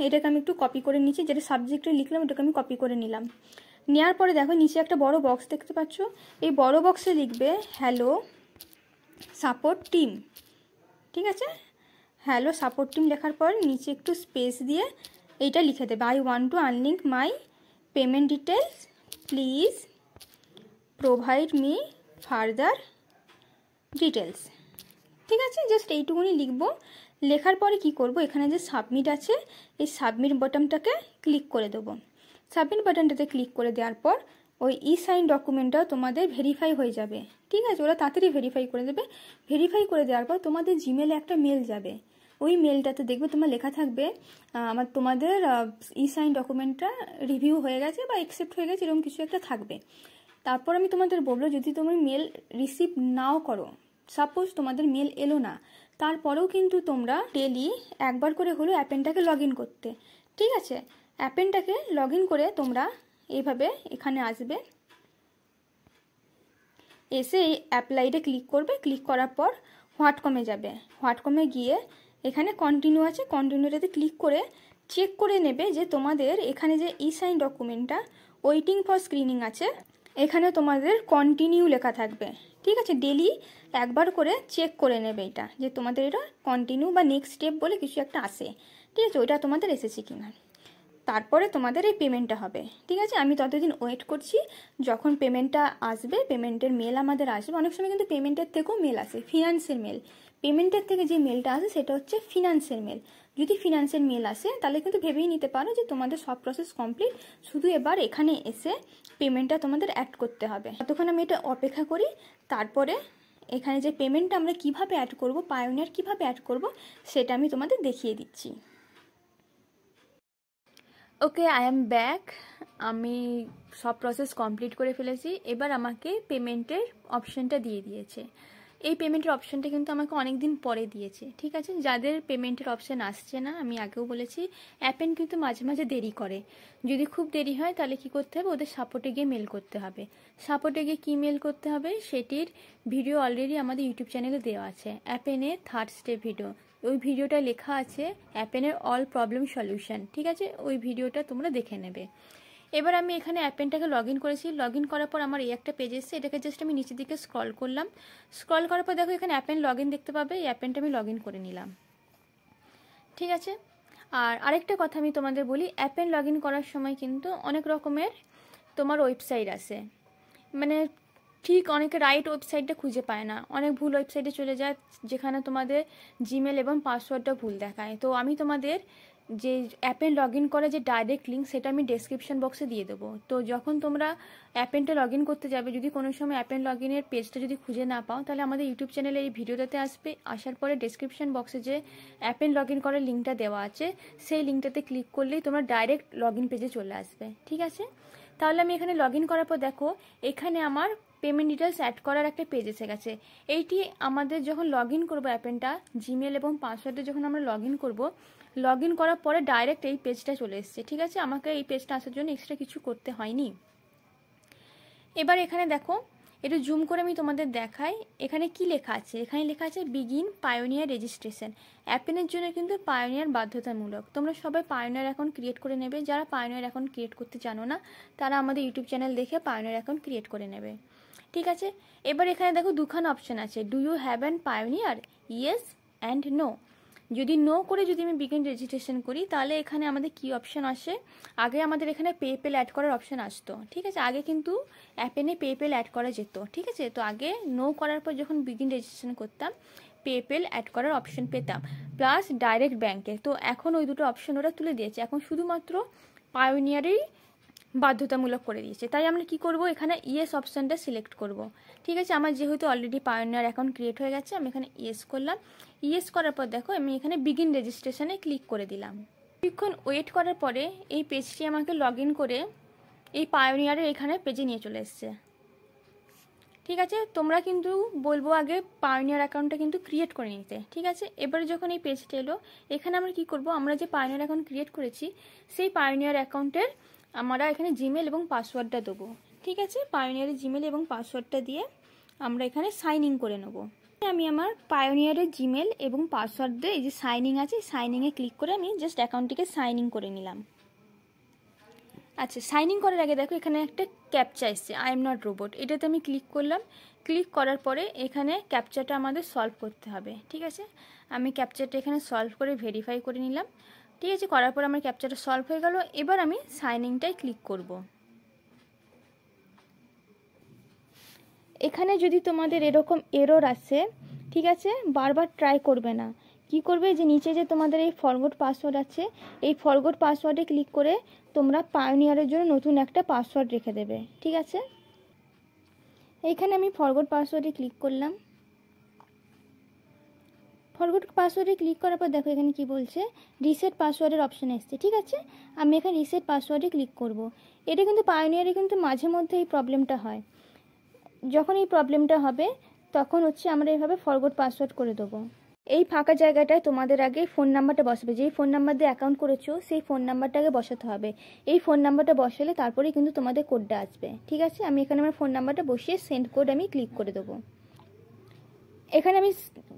এটাকে আমি একটু কপি করে নিচ্ছি, যেটা সাবজেক্টে লিখলাম ওটাকে আমি কপি করে নিলাম। নেওয়ার পরে দেখো নিচে একটা বড় বক্স দেখতে পাচ্ছ, এই বড় বক্সে লিখবে হ্যালো সাপোর্ট টিম, ঠিক আছে। হ্যালো সাপোর্ট টিম লেখার পর নিচে একটু স্পেস দিয়ে এইটা লিখে দেবে I want to unlink my payment details, please provide me further details, ঠিক আছে। জাস্ট এইটুকুনি লিখবো। লেখার পরে কি করব, এখানে যে সাবমিট আছে এই সাবমিট বাটনটাকে ক্লিক করে দেবো। সাবমিট বাটনটাতে ক্লিক করে দেওয়ার পর ওই ই সাইন ডকুমেন্টটাও তোমাদের ভেরিফাই হয়ে যাবে, ঠিক আছে। ওরা তাড়াতাড়ি ভেরিফাই করে দেবে। ভেরিফাই করে দেওয়ার পর তোমাদের জিমেলে একটা মেল যাবে, ওই মেলটাতে দেখবে তোমার লেখা থাকবে তোমাদের ই সাইন ডকুমেন্টটা রিভিউ হয়ে গেছে বা অ্যাকসেপ্ট হয়ে গেছে, এরকম কিছু একটা থাকবে। তারপর আমি তোমাদের বলবো, যদি তুমি মেল রিসিভ নাও করো, সাপোজ তোমাদের মেল এলো না, তারপরেও কিন্তু তোমরা ডেলি একবার করে হলো অ্যাপেনটাকে লগ ইন করতে। ঠিক আছে, অ্যাপেনটাকে লগ ইন করে তোমরা এইভাবে এখানে আসবে, এসে এই অ্যাপ্লাইডে ক্লিক করবে। ক্লিক করার পর হোয়াটকমে যাবে, হোয়াটকমে গিয়ে এখানে কন্টিনিউ আছে, কন্টিনিউটাতে ক্লিক করে চেক করে নেবে যে তোমাদের এখানে যে ই সাইন ডকুমেন্টটা ওয়েটিং ফর স্ক্রিনিং আছে, এখানে তোমাদের কন্টিনিউ লেখা থাকবে। ঠিক আছে, ডেলি একবার করে চেক করে নেবে এটা, যে তোমাদের এটা কন্টিনিউ বা নেক্সট স্টেপ বলে কিছু একটা আসে। ঠিক আছে, ওইটা তোমাদের এসেছে কিনা, তারপরে তোমাদের এই পেমেন্টটা হবে। ঠিক আছে, আমি ততদিন ওয়েট করছি, যখন পেমেন্টটা আসবে, পেমেন্টের মেল আমাদের আসবে। অনেক সময় কিন্তু পেমেন্টের থেকেও মেল আসে, ফিনান্সের মেল। পেমেন্টের থেকে যে মেলটা আসে সেটা হচ্ছে ফিনান্সের মেল। যদি ফিনান্সের মেল আসে তাহলে কিন্তু ভেবেই নিতে পারো যে তোমাদের সব প্রসেস কমপ্লিট, শুধু এবার এখানে এসে পেমেন্টটা তোমাদের অ্যাড করতে হবে। ততক্ষণ আমি এটা অপেক্ষা করি। তারপরে এখানে যে পেমেন্টটা আমরা কিভাবে অ্যাড করব, পায়োনিয়ার কিভাবে অ্যাড করব, সেটা আমি তোমাদের দেখিয়ে দিচ্ছি। ওকে, আই এম ব্যাক। আমি সব প্রসেস কমপ্লিট করে ফেলেছি। এবার আমাকে পেমেন্টের অপশানটা দিয়ে দিয়েছে। এই পেমেন্টের অপশানটা কিন্তু আমাকে অনেক দিন পরে দিয়েছে। ঠিক আছে, যাদের পেমেন্টের অপশান আসছে না, আমি আগেও বলেছি অ্যাপেন কিন্তু মাঝে মাঝে দেরি করে। যদি খুব দেরি হয় তাহলে কি করতে হবে, ওদের সাপোর্টে গিয়ে মেল করতে হবে। সাপোর্টে গিয়ে কী মেল করতে হবে সেটির ভিডিও অলরেডি আমাদের ইউটিউব চ্যানেলে দেওয়া আছে, অ্যাপেনের 3rd স্টেপ ভিডিও। ওই ভিডিওটা লেখা আছে অ্যাপেনের অল প্রবলেম সলিউশন। ঠিক আছে, ওই ভিডিওটা তোমরা দেখে নেবে। এবার আমি এখানে অ্যাপেনটাকে লগ ইন করেছি। লগ ইন করার পর আমার এই একটা পেজ এসেছে, এটাকে জাস্ট আমি নিচের দিকে স্ক্রল করলাম। স্ক্রল করার পর দেখো এখানে অ্যাপেন লগ ইন দেখতে পাবে, এই অ্যাপেনটা আমি লগ ইন করে নিলাম। ঠিক আছে, আর আরেকটা কথা আমি তোমাদের বলি, অ্যাপেন লগ ইন করার সময় কিন্তু অনেক রকমের তোমার ওয়েবসাইট আছে, মানে ঠিক অনেকে রাইট ওয়েবসাইটটা খুঁজে পায় না, অনেক ভুল ওয়েবসাইটে চলে যায়, যেখানে তোমাদের জিমেল এবং পাসওয়ার্ডটা ভুল দেখায়। তো আমি তোমাদের যে অ্যাপেন লগ ইন করে যে ডাইরেক্ট লিঙ্ক, সেটা আমি ডেসক্রিপশন বক্সে দিয়ে দেবো। তো যখন তোমরা অ্যাপেনটা লগ ইন করতে যাবে, যদি কোনো সময় অ্যাপেন লগ ইনের পেজটা যদি খুঁজে না পাও, তাহলে আমাদের ইউটিউব চ্যানেলে এই ভিডিওটাতে আসবে, আসার পরে ডেসক্রিপশন বক্সে যে অ্যাপেন লগ ইন করার লিঙ্কটা দেওয়া আছে, সেই লিঙ্কটাতে ক্লিক করলেই তোমরা ডাইরেক্ট লগ ইন পেজে চলে আসবে। ঠিক আছে, তাহলে আমি এখানে লগ ইন করার পর দেখো এখানে আমার পেমেন্ট ডিটেলস অ্যাড করার একটা পেজ এসে গেছে। এইটি আমাদের যখন লগ ইন করবো অ্যাপেনটা, জিমেল এবং পাসওয়ার্ডে যখন আমরা লগ ইন করবো, লগ ইন করার পরে ডাইরেক্ট এই পেজটা চলে এসছে। ঠিক আছে, আমাকে এই পেজটা আসার জন্য এক্সট্রা কিছু করতে হয়নি। এবার এখানে দেখো, একটু জুম করে আমি তোমাদের দেখাই এখানে কি লেখা আছে। এখানে লেখা আছে বিগিন পায়োনিয়ার রেজিস্ট্রেশন। অ্যাপেনের জন্য কিন্তু পায়োনিয়ার বাধ্যতামূলক। তোমরা সবাই পায়োনিয়ার অ্যাকাউন্ট ক্রিয়েট করে নেবে। যারা পায়োনিয়ার অ্যাকাউন্ট ক্রিয়েট করতে জানো না, তারা আমাদের ইউটিউব চ্যানেল দেখে পায়োনিয়ার অ্যাকাউন্ট ক্রিয়েট করে নেবে। ঠিক আছে, এবার এখানে দেখো দুখানা অপশান আছে, do you have an Payoneer, yes and no. যদি নো করে যদি আমি বিগিন রেজিস্ট্রেশন করি, তাহলে এখানে আমাদের কি অপশান আসে, আগে আমাদের এখানে পেপ্যাল অ্যাড করার অপশান আসতো। ঠিক আছে, আগে কিন্তু অ্যাপেনে পেপ্যাল অ্যাড করা যেত। ঠিক আছে, তো আগে নো করার পর যখন বিগিন রেজিস্ট্রেশন করতাম, পেপ্যাল অ্যাড করার অপশান পেতাম, প্লাস ডাইরেক্ট ব্যাঙ্কে। তো এখন ওই দুটো অপশান ওরা তুলে দিয়েছে, এখন শুধুমাত্র পায়োনিয়ারেই বাধ্যতামূলক করে দিয়েছে। তাই আমরা কি করব, এখানে ইয়েস অপশানটা সিলেক্ট করব। ঠিক আছে, আমার যেহেতু অলরেডি পায়োনিয়ার অ্যাকাউন্ট ক্রিয়েট হয়ে গেছে, আমি এখানে ইয়েস করলাম। ইয়েস করার পর দেখো আমি এখানে বিগিন রেজিস্ট্রেশনে ক্লিক করে দিলাম। কিছুক্ষণ ওয়েট করার পরে এই পেজটি আমাকে লগ ইন করে এই পায়োনিয়ারের এখানে পেজে নিয়ে চলে এসছে। ঠিক আছে, তোমরা কিন্তু বলবো আগে পায়োনিয়ার অ্যাকাউন্টটা কিন্তু ক্রিয়েট করে নিতে। ঠিক আছে, এবারে যখন এই পেজটা এলো, এখানে আমরা কি করব, আমরা যে পায়োনিয়ার অ্যাকাউন্ট ক্রিয়েট করেছি, সেই পায়োনিয়ার অ্যাকাউন্টের আমরা এখানে জিমেল এবং পাসওয়ার্ডটা দেবো। ঠিক আছে, পায়োনিয়ারের জিমেল এবং পাসওয়ার্ডটা দিয়ে আমরা এখানে সাইন ইন করে নেব। আমি আমার পায়োনিয়ারের জিমেল এবং পাসওয়ার্ড দিয়ে এই যে সাইনিং আছে, সাইনিংয়ে ক্লিক করে আমি জাস্ট অ্যাকাউন্টটিকে সাইন ইন করে নিলাম। আচ্ছা, সাইন ইন করার আগে দেখো এখানে একটা ক্যাপচা এসছে, আই এম নট রোবট। এটাতে আমি ক্লিক করলাম। ক্লিক করার পরে এখানে ক্যাপচাটা আমাদের সলভ করতে হবে। ঠিক আছে, আমি ক্যাপচাটা এখানে সলভ করে ভেরিফাই করে নিলাম। ঠিক আছে, করার পর আমার ক্যাপচাটা সলভ হয়ে গেল। এবার আমি সাইন ইনটাই ক্লিক করব। এখানে যদি তোমাদের এরকম এরর আসে, ঠিক আছে, বারবার ট্রাই করবে না। কি করবে, যে নিচে যে তোমাদের এই ফরগট পাসওয়ার্ড আছে, এই ফরগট পাসওয়ার্ডে ক্লিক করে তোমরা পায়োনিয়ারের জন্য নতুন একটা পাসওয়ার্ড রেখে দেবে। ঠিক আছে, এইখানে আমি ফরগট পাসওয়ার্ডে ক্লিক করলাম। ফরগট পাসওয়ার্ডে ক্লিক করার পর দেখো এখানে কি বলছে, রিসেট পাসওয়ার্ডের অপশান এসছে। ঠিক আছে, আমি এখানে রিসেট পাসওয়ার্ডে ক্লিক করব। এটা কিন্তু পায়োনিয়ারে কিন্তু মাঝে মধ্যে এই প্রবলেমটা হয়। যখন এই প্রবলেমটা হবে তখন হচ্ছে আমরা এইভাবে ফরগট পাসওয়ার্ড করে দেবো। এই ফাঁকা জায়গাটায় তোমাদের আগে ফোন নাম্বারটা বসাবে। যেই ফোন নাম্বার দিয়ে অ্যাকাউন্ট করেছো সেই ফোন নাম্বারটাকে বসাতে হবে। এই ফোন নাম্বারটা বসালে তারপরেই কিন্তু তোমাদের কোডটা আসবে। ঠিক আছে, আমি এখানে আমার ফোন নাম্বারটা বসিয়ে সেন্ড কোড আমি ক্লিক করে দেবো। এখানে আমি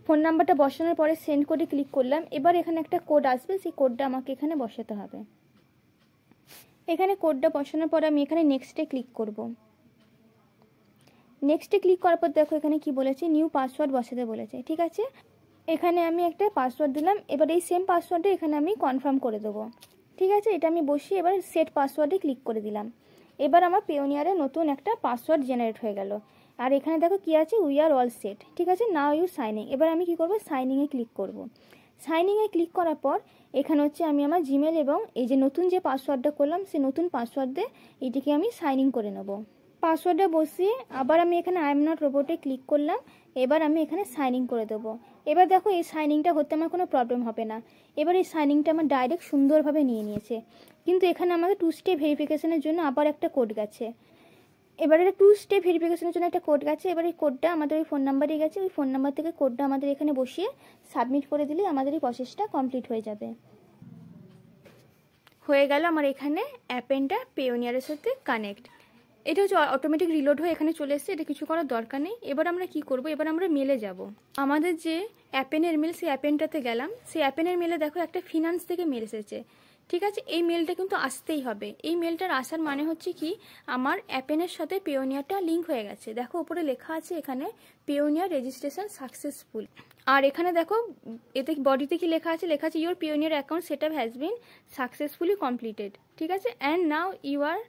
ফোন নাম্বারটা বসানোর পরে সেন্ড কোডে ক্লিক করলাম। এবার এখানে একটা কোড আসবে, সেই কোডটা আমাকে এখানে বসাতে হবে। এখানে কোডটা বসানোর পর আমি এখানে নেক্সটে ক্লিক করব। নেক্সটে ক্লিক করার পর দেখো এখানে কি বলেছে, নিউ পাসওয়ার্ড বসাতে বলেছে। ঠিক আছে, এখানে আমি একটা পাসওয়ার্ড দিলাম। এবার এই সেম পাসওয়ার্ডে এখানে আমি কনফার্ম করে দেবো। ঠিক আছে, এটা আমি বসিয়ে এবার সেট পাসওয়ার্ডে ক্লিক করে দিলাম। এবার আমার পেওনিয়ারে নতুন একটা পাসওয়ার্ড জেনারেট হয়ে গেল। আর এখানে দেখো কি আছে, উই আর অল সেট। ঠিক আছে, নাও ইউ সাইনিং। এবার আমি কি করব, সাইনিংয়ে ক্লিক করব। সাইনিংয়ে ক্লিক করার পর এখানে হচ্ছে আমি আমার জিমেল এবং এই যে নতুন যে পাসওয়ার্ডটা করলাম সেই নতুন পাসওয়ার্ড দিয়ে এটিকে আমি সাইনিং করে নেব। পাসওয়ার্ডটা বসিয়ে আবার আমি এখানে আই এম নট রোবটে ক্লিক করলাম। এবার আমি এখানে সাইনিং করে দেবো। এবার দেখো এই সাইনিংটা হতে আমার কোনো প্রবলেম হবে না। এবার এই সাইনিংটা আমার ডাইরেক্ট সুন্দরভাবে নিয়ে নিয়েছে। কিন্তু এখানে আমাকে 2 স্টেপ ভেরিফিকেশনের জন্য আবার একটা কোড গেছে। এবার এটা 2 স্টেপ ভেরিফিকেশনের জন্য একটা কোড গেছে। এবার এই কোডটা আমাদের ওই ফোন নাম্বারে গেছে। ওই ফোন নাম্বার থেকে কোডটা আমাদের এখানে বসিয়ে সাবমিট করে দিলেই আমাদের এই প্রসেসটা কমপ্লিট হয়ে যাবে। হয়ে গেল আমার এখানে অ্যাপেনটা পেওনিয়ারের সাথে কানেক্ট। এটা হচ্ছে অটোমেটিক রিলোড হয়ে এখানে চলে এসেছে। এটা কিছু করার দরকার নেই। এবার আমরা কি করব, এবার আমরা মেলে যাব। আমাদের যে অ্যাপেনের মেল, সেই অ্যাপেনটাতে গেলাম। সেই অ্যাপেনের মেলে দেখো একটা ফিনান্স থেকে মেল এসেছে। ঠিক আছে, এই মেলটা কিন্তু আসতেই হবে। এই মেলটার আসার মানে হচ্ছে কি, আমার অ্যাপেনের সাথে পেওনিয়ারটা লিঙ্ক হয়ে গেছে। দেখো উপরে লেখা আছে এখানে পেওনিয়ার রেজিস্ট্রেশন সাকসেসফুল। আর এখানে দেখো এতে বডিতে কি লেখা আছে, লেখা আছে your Payoneer account set up has been successfully completed. ঠিক আছে, and now you are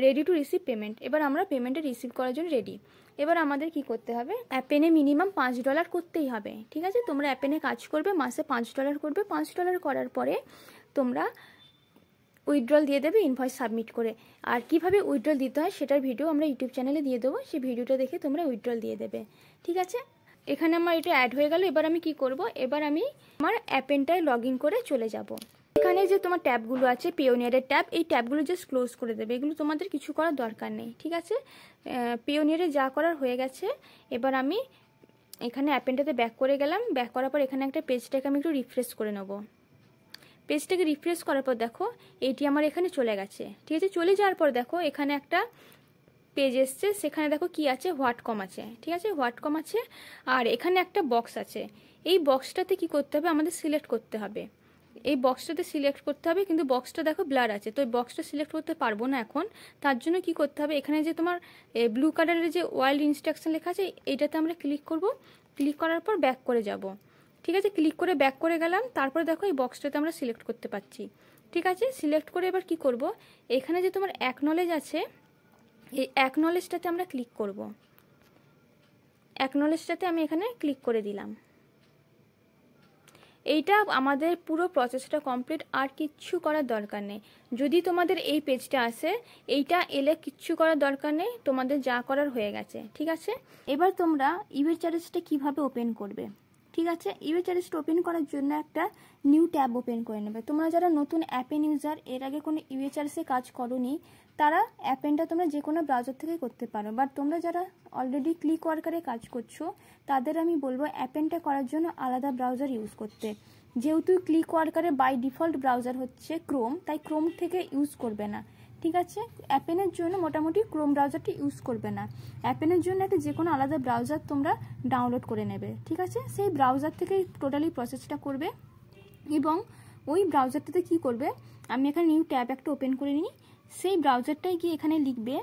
ready to receive payment. এবার আমরা পেমেন্টটা রিসিভ করার জন্য রেডি। এবার আমাদের কি করতে হবে, অ্যাপেনে মিনিমাম $5 করতেই হবে। ঠিক আছে, তোমরা অ্যাপেনে কাজ করবে, মাসে $5 করবে। $5 করার পরে তোমরা উইথড্রল দিয়ে দেবে ইনভয়েস সাবমিট করে। আর কিভাবে উইথড্রল দিতে হয় সেটার ভিডিও আমরা ইউটিউব চ্যানেলে দিয়ে দেবো। সেই ভিডিওটা দেখে তোমরা উইথড্রল দিয়ে দেবে। ঠিক আছে, এখানে আমার এটা অ্যাড হয়ে গেল। এবার আমি কি করব, এবার আমি আমার অ্যাপেনটায় লগ ইন করে চলে যাব। এখানে যে তোমার ট্যাবগুলো আছে পেওনিয়ারের ট্যাব, এই ট্যাবগুলো জাস্ট ক্লোজ করে দেবে। এগুলো তোমাদের কিছু করার দরকার নেই। ঠিক আছে, পেওনিয়ারে যা করার হয়ে গেছে। এবার আমি এখানে অ্যাপেনটাতে ব্যাক করে গেলাম। ব্যাক করার পর এখানে একটা পেজটাকে আমি একটু রিফ্রেশ করে নেব। পেজটাকে রিফ্রেশ করার পর দেখো এইটি আমার এখানে চলে গেছে। ঠিক আছে, চলে যাওয়ার পর দেখো এখানে একটা পেজ এসছে। সেখানে দেখো কি আছে, হোয়াট কম আছে। ঠিক আছে, হোয়াট কম আছে। আর এখানে একটা বক্স আছে। এই বক্সটাতে কি করতে হবে, আমাদের সিলেক্ট করতে হবে। এই বক্সটাতে সিলেক্ট করতে হবে, কিন্তু বক্সটা দেখো ব্লার আছে। তো এই বক্সটা সিলেক্ট করতে পারবো না এখন। তার জন্য কি করতে হবে, এখানে যে তোমার ব্লু কালারের যে ওয়াইল্ড ইনস্ট্রাকশন লেখা আছে, এইটাতে আমরা ক্লিক করব। ক্লিক করার পর ব্যাক করে যাব। ঠিক আছে, ক্লিক করে ব্যাক করে গেলাম। তারপরে দেখো এই বক্সটাতে আমরা সিলেক্ট করতে পারছি। ঠিক আছে, সিলেক্ট করে এবার কি করব, এখানে যে তোমার অ্যাকনলেজ আছে, এই অ্যাকনলেজটাতে আমরা ক্লিক করব। অ্যাকনলেজটাতে আমি এখানে ক্লিক করে দিলাম। এইটা আমাদের পুরো প্রসেসটা কমপ্লিট। আর কিচ্ছু করার দরকার নেই। যদি তোমাদের এই পেজটা আসে, এইটা এলে কিচ্ছু করার দরকার নেই, তোমাদের যা করার হয়ে গেছে। ঠিক আছে, এবার তোমরা ইউএচআরএসটা কিভাবে ওপেন করবে। ঠিক আছে, ইউএচআরএসটা ওপেন করার জন্য একটা নিউ ট্যাব ওপেন করে নেবে। তোমরা যারা নতুন অ্যাপেন ইউজার, এর আগে কোনো ইউএচআরএসে কাজ করোনি, তারা অ্যাপেনটা তোমরা যে কোনো ব্রাউজার থেকে করতে পারো। বাট তোমরা যারা অলরেডি ক্লিক ওয়ার্কারে কাজ করছো, তাদের আমি বলবো অ্যাপেনটা করার জন্য আলাদা ব্রাউজার ইউজ করতে। যেহেতু ক্লিক ওয়ার্কারে বাই ডিফল্ট ব্রাউজার হচ্ছে ক্রোম, তাই ক্রোম থেকে ইউজ করবে না। ঠিক আছে, অ্যাপেনের জন্য মোটামুটি ক্রোম ব্রাউজারটি ইউজ করবে না। অ্যাপেনের জন্য একটা যে কোনো আলাদা ব্রাউজার তোমরা ডাউনলোড করে নেবে। ঠিক আছে, সেই ব্রাউজার থেকে টোটালি প্রসেসটা করবে। এবং ওই ব্রাউজারটাতে কি করবে, আমি এখানে নিউ ট্যাব একটা ওপেন করে নিই। সেই ব্রাউজারটাই গিয়ে এখানে লিখবে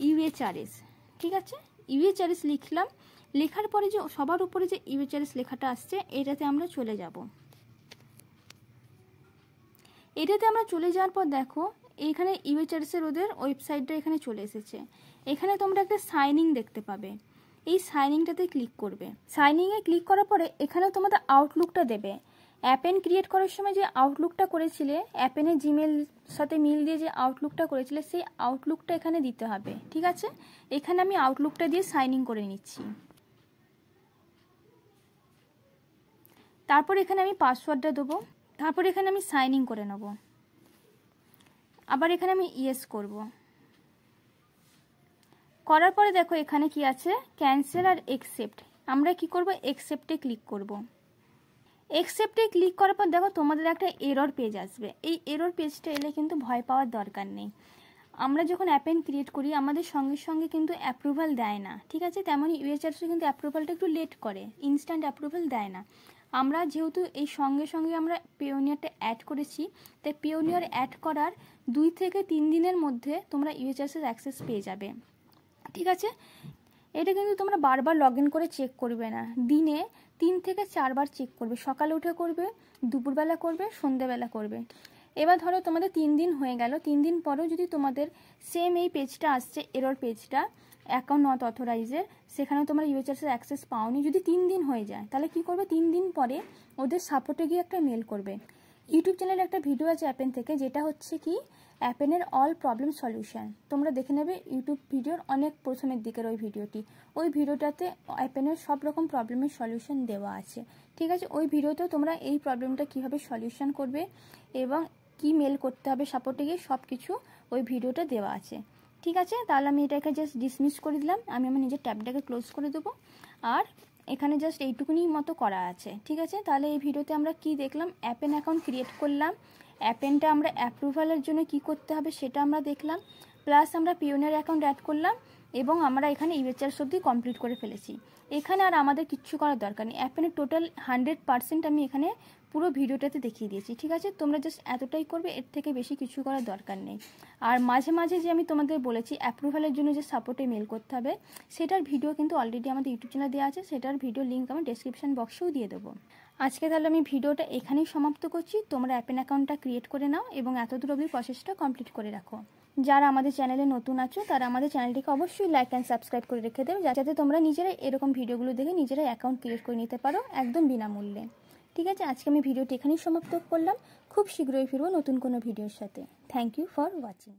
ইউএচআরএস। ঠিক আছে, ইউএচআরএস লিখলাম। লেখার পরে যে সবার উপরে যে ইউএচআরএস লেখাটা আসছে, এটাতে আমরা চলে যাব। এটাতে আমরা চলে যাওয়ার পর দেখো এখানে ইউএচআরএসের ওদের ওয়েবসাইটটা এখানে চলে এসেছে। এখানে তোমরা একটা সাইন ইন দেখতে পাবে। এই সাইন ইনটাতে ক্লিক করবে। সাইন ইনে ক্লিক করার পরে এখানে তোমাদের আউটলুকটা দেবে। অ্যাপেন ক্রিয়েট করার সময় যে আউটলুকটা করেছিলে, অ্যাপেনের জিমেল সাথে মিল দিয়ে যে আউটলুকটা করেছিলে, সেই আউটলুকটা এখানে দিতে হবে। ঠিক আছে, এখানে আমি আউটলুকটা দিয়ে সাইন ইন করে নিচ্ছি। তারপর এখানে আমি পাসওয়ার্ডটা দেবো, তারপর এখানে আমি সাইন ইন করে নেব, আবার এখানে আমি ইয়েস করব। করার পরে দেখো এখানে কি আছে, ক্যান্সেল আর একসেপ্ট। আমরা কি করব, একসেপ্টে ক্লিক করব। একসেপ্টে ক্লিক করার পর দেখো তোমাদের একটা এরর পেজ আসবে। এই এরর পেজটা এলে কিন্তু ভয় পাওয়ার দরকার নেই। আমরা যখন অ্যাপেন ক্রিয়েট করি আমাদের সঙ্গে সঙ্গে কিন্তু অ্যাপ্রুভাল দেয় না, ঠিক আছে? তেমনই ইউএচআরসি কিন্তু অ্যাপ্রুভালটা একটু লেট করে, ইনস্ট্যান্ট অ্যাপ্রুভাল দেয় না। আমরা যেহেতু এই সঙ্গে সঙ্গে আমরা পিওনিয়ারটা অ্যাড করেছি, তাই পিওনিয়ার অ্যাড করার 2 থেকে 3 দিনের মধ্যে তোমরা ইউএচআরসির অ্যাক্সেস পেয়ে যাবে, ঠিক আছে? এটা কিন্তু তোমরা বারবার লগ ইন করে চেক করবে না, দিনে 3 থেকে 4 বার চেক করবে। সকালে উঠে করবে, দুপুরবেলা করবে, সন্ধ্যেবেলা করবে। এবার ধরো তোমাদের 3 দিন হয়ে গেল, 3 দিন পরেও যদি তোমাদের সেম এই পেজটা আসছে, এরর পেজটা, অ্যাকাউন্ট নট অথরাইজের, সেখানে তোমরা ইউএচআরসির অ্যাক্সেস পাওনি, যদি 3 দিন হয়ে যায়, তাহলে কি করবে, 3 দিন পরে ওদের সাপোর্টে গিয়ে একটা মেল করবে। ইউটিউব চ্যানেলে একটা ভিডিও আছে অ্যাপেন থেকে, যেটা হচ্ছে কি অ্যাপেনের অল প্রবলেম সলিউশন। তোমরা দেখে নেবে ইউটিউব ভিডিওর অনেক প্রথমের দিকের ওই ভিডিওটি। ওই ভিডিওটাতে অ্যাপেনের সব রকম প্রবলেমের সলিউশন দেওয়া আছে, ঠিক আছে? ওই ভিডিওতেও তোমরা এই প্রবলেমটা কীভাবে সলিউশন করবে এবং কি মেল করতে হবে সাপোর্টে গিয়ে, সব কিছু ওই ভিডিওটা দেওয়া আছে, ঠিক আছে? তাহলে আমি এটাকে জাস্ট ডিসমিস করে দিলাম, আমি আমার নিজের ট্যাবটাকে ক্লোজ করে দেবো। আর এখানে জাস্ট এইটুকুনি মতো করা আছে, ঠিক আছে? তাহলে এই ভিডিওতে আমরা কি দেখলাম, অ্যাপেন অ্যাকাউন্ট ক্রিয়েট করলাম, অ্যাপেনটা আমরা অ্যাপ্রুভালের জন্য কি করতে হবে সেটা আমরা দেখলাম, প্লাস আমরা পিওনিয়ার অ্যাকাউন্ট অ্যাড করলাম এবং আমরা এখানে ইউএচআরসি অবধি কমপ্লিট করে ফেলেছি। এখানে আর আমাদের কিচ্ছু করার দরকার নেই, অ্যাপেনের টোটাল 100% আমি এখানে পুরো ভিডিওটাতে দেখিয়ে দিয়েছি, ঠিক আছে? তোমরা জাস্ট এতটাই করবে, এর থেকে বেশি কিছু করার দরকার নেই। আর মাঝে মাঝে যে আমি তোমাদের বলেছি অ্যাপ্রুভালের জন্য যে সাপোর্টে মেল করতে হবে, সেটার ভিডিও কিন্তু অলরেডি আমাদের ইউটিউব চ্যানেলে দেওয়া আছে, সেটার ভিডিও লিঙ্ক আমি ডেসক্রিপশন বক্সেও দিয়ে দেবো। আজকে তাহলে আমি ভিডিওটা এখানেই সমাপ্ত করছি। তোমরা অ্যাপেন অ্যাকাউন্টটা ক্রিয়েট করে নাও এবং এতদূর অবধি প্রসেসটা কমপ্লিট করে রাখো। যারা আমাদের চ্যানেলে নতুন আছো তারা আমাদের চ্যানেলটিকে অবশ্যই লাইক অ্যান্ড সাবস্ক্রাইব করে রেখে দেবে, যাতে তোমরা নিজেরাই এরকম ভিডিওগুলো দেখে নিজেরাই অ্যাকাউন্ট ক্রিয়েট করে নিতে পারো একদম বিনামূল্যে, ঠিক আছে? আজকে আমি ভিডিওটি এখানেই সমাপ্ত করলাম। খুব শীঘ্রই ফিরবো নতুন কোনো ভিডিওর সাথে। Thank you for watching.